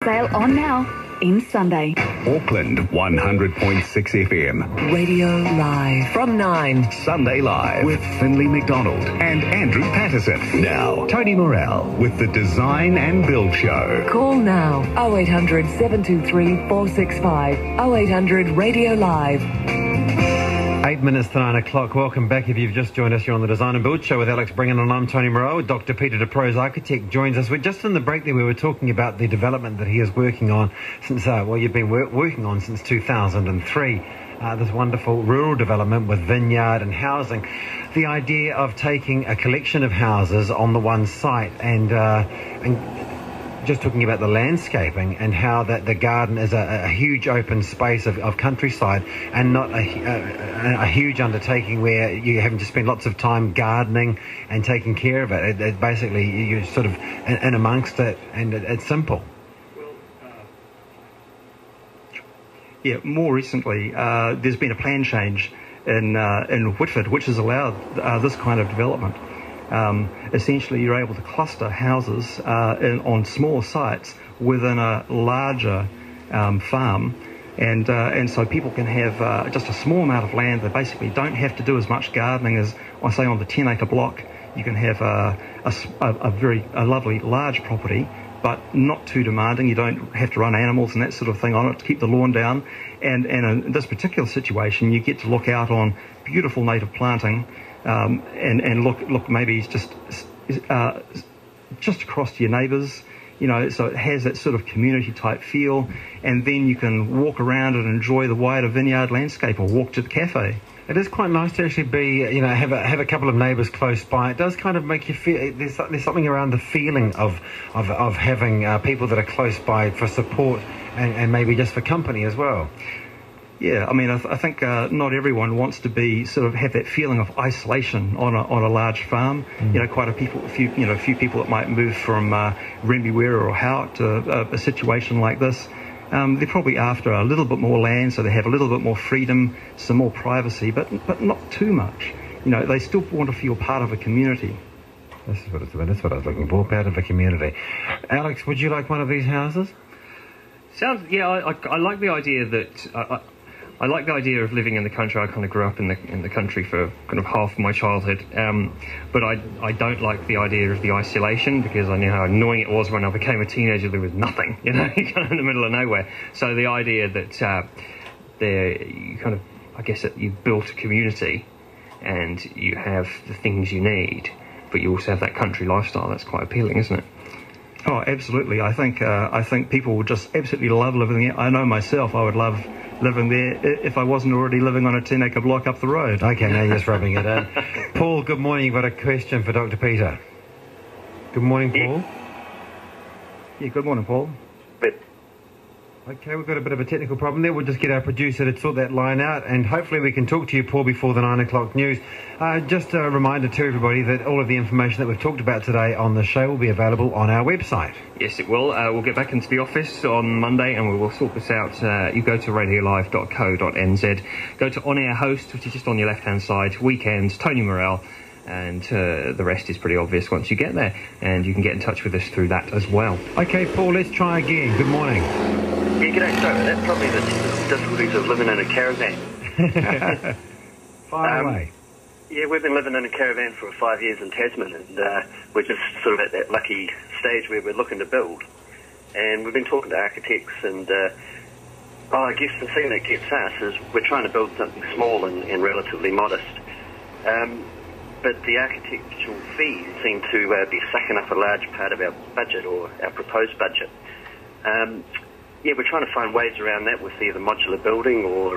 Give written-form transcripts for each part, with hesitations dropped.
Sale on now in Sunday. Auckland 100.6 FM. Radio Live from 9. Sunday Live with Finlay McDonald and Andrew Patterson. Now, Tony Morell with the Design and Build Show. Call now 0800 723 465 0800 Radio Live. 8 minutes to 9 o'clock. Welcome back. If you've just joined us, you're on the Design and Build Show with Alex Bringan, and I'm Tony Morell. Dr Peter Diprose, architect, joins us. We're just in the break there. We were talking about the development that he is working on since, you've been working on since 2003. This wonderful rural development with vineyard and housing. The idea of taking a collection of houses on the one site and just talking about the landscaping and how that the garden is a huge open space of countryside and not a huge undertaking where you're having to spend lots of time gardening and taking care of it. It basically, you're sort of in amongst it, and it's simple. Yeah, more recently, there's been a plan change in Whitford, which has allowed this kind of development. Essentially, you're able to cluster houses on small sites within a larger farm, and so people can have just a small amount of land. They basically don't have to do as much gardening as, I say, on the 10-acre block. You can have a lovely large property, but not too demanding. You don't have to run animals and that sort of thing on it to keep the lawn down. And in this particular situation, you get to look out on beautiful native planting. And look maybe just across to your neighbours, so it has that sort of community type feel, and then you can walk around and enjoy the wider vineyard landscape or walk to the cafe. It is quite nice to actually be, have a couple of neighbours close by. It does kind of make you feel, there's something around the feeling of having people that are close by for support and maybe just for company as well. Yeah, I mean, I think not everyone wants to be have that feeling of isolation on a large farm. Quite a few people that might move from Rembiwera or Howick to a situation like this. They're probably after a little bit more land, so they have a little bit more freedom, some more privacy, but not too much. They still want to feel part of a community. That's what I was looking for, part of a community. Alex, would you like one of these houses? I like the idea that I like the idea of living in the country. I kind of grew up in the country for kind of half of my childhood, but I don't like the idea of the isolation, because I knew how annoying it was when I became a teenager. There was nothing, you're kind of in the middle of nowhere. So the idea that you've built a community and you have the things you need, but you also have that country lifestyle, that's quite appealing, isn't it? Oh, absolutely. I think people would just absolutely love living there. I know myself, I would love living there if I wasn't already living on a 10-acre block up the road. Okay, now you're just rubbing it in. Paul, good morning. You've got a question for Dr. Peter. Good morning, Paul. Yeah, good morning, Paul. Okay, we've got a bit of a technical problem there. We'll just get our producer to sort that line out, and hopefully we can talk to you, Paul, before the 9 o'clock news. Just a reminder to everybody that all of the information that we've talked about today on the show will be available on our website. Yes, it will. We'll get back into the office on Monday and we will sort this out. You go to radiolive.co.nz, go to On Air Host, which is just on your left-hand side, Weekends, Tony Morell, and the rest is pretty obvious once you get there, and you can get in touch with us through that as well. Okay, Paul, let's try again. Good morning. Yeah, g'day. So that's probably the difficulties of living in a caravan. Fire away. Yeah, we've been living in a caravan for 5 years in Tasman, and we're just sort of at that lucky stage where we're looking to build. And we've been talking to architects, and I guess the thing that gets us is we're trying to build something small and relatively modest. But the architectural fees seem to be sucking up a large part of our budget, or our proposed budget. Yeah, we're trying to find ways around that with either modular building or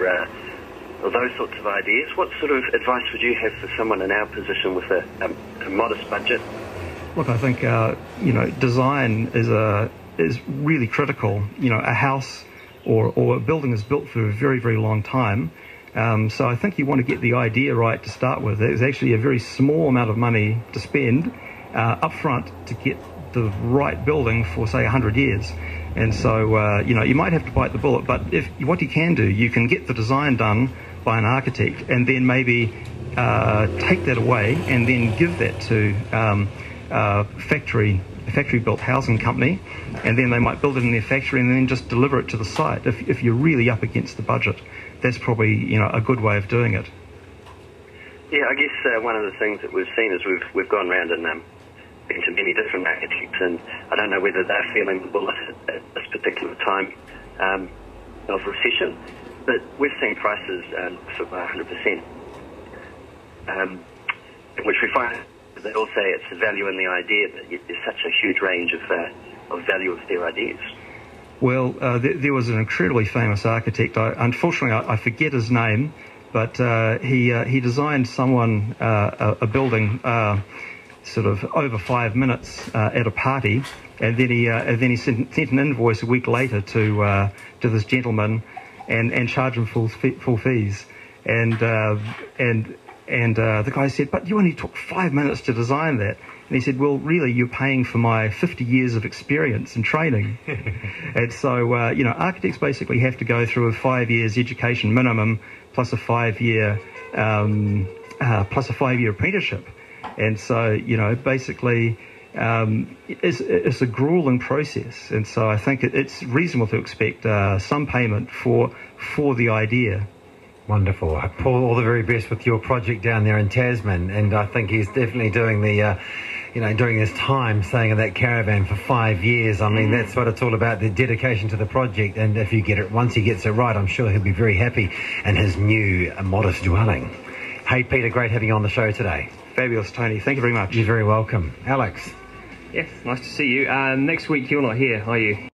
those sorts of ideas. What sort of advice would you have for someone in our position with a modest budget? Look, I think design is really critical. A house or a building is built for a very, very long time. So I think you want to get the idea right to start with. There's actually a very small amount of money to spend up front to get the right building for, say, 100 years. And so, you might have to bite the bullet, but what you can do, you can get the design done by an architect and then maybe take that away and then give that to factory factory-built housing company, and then they might build it in their factory and then just deliver it to the site. If you're really up against the budget, that's probably a good way of doing it. Yeah, I guess one of the things that we've seen is we've gone around and been to many different architects, and I don't know whether they're feeling the bullet at this particular time of recession, but we've seen prices sort of 100%, which we find they all say it's the value in the idea, but there's such a huge range of value of their ideas. Well, there was an incredibly famous architect. Unfortunately, I forget his name, but he designed someone a building sort of over 5 minutes at a party, and then he sent an invoice a week later to this gentleman and charged him full fees, and the guy said, "But you only took 5 minutes to design that." And he said, "Well, really, you're paying for my 50 years of experience and training." And so, architects basically have to go through a 5 years education minimum plus a 5-year apprenticeship. And so, basically, it's a grueling process. And so I think it's reasonable to expect some payment for the idea. Wonderful. Paul, all the very best with your project down there in Tasman, and I think he's definitely doing the, during his time staying in that caravan for 5 years. I mean, that's what it's all about, the dedication to the project, and if you get it, once he gets it right, I'm sure he'll be very happy in his new modest dwelling. Hey, Peter, great having you on the show today. Fabulous, Tony. Thank you very much. You're very welcome. Alex? Yes, nice to see you. Next week you're not here, are you?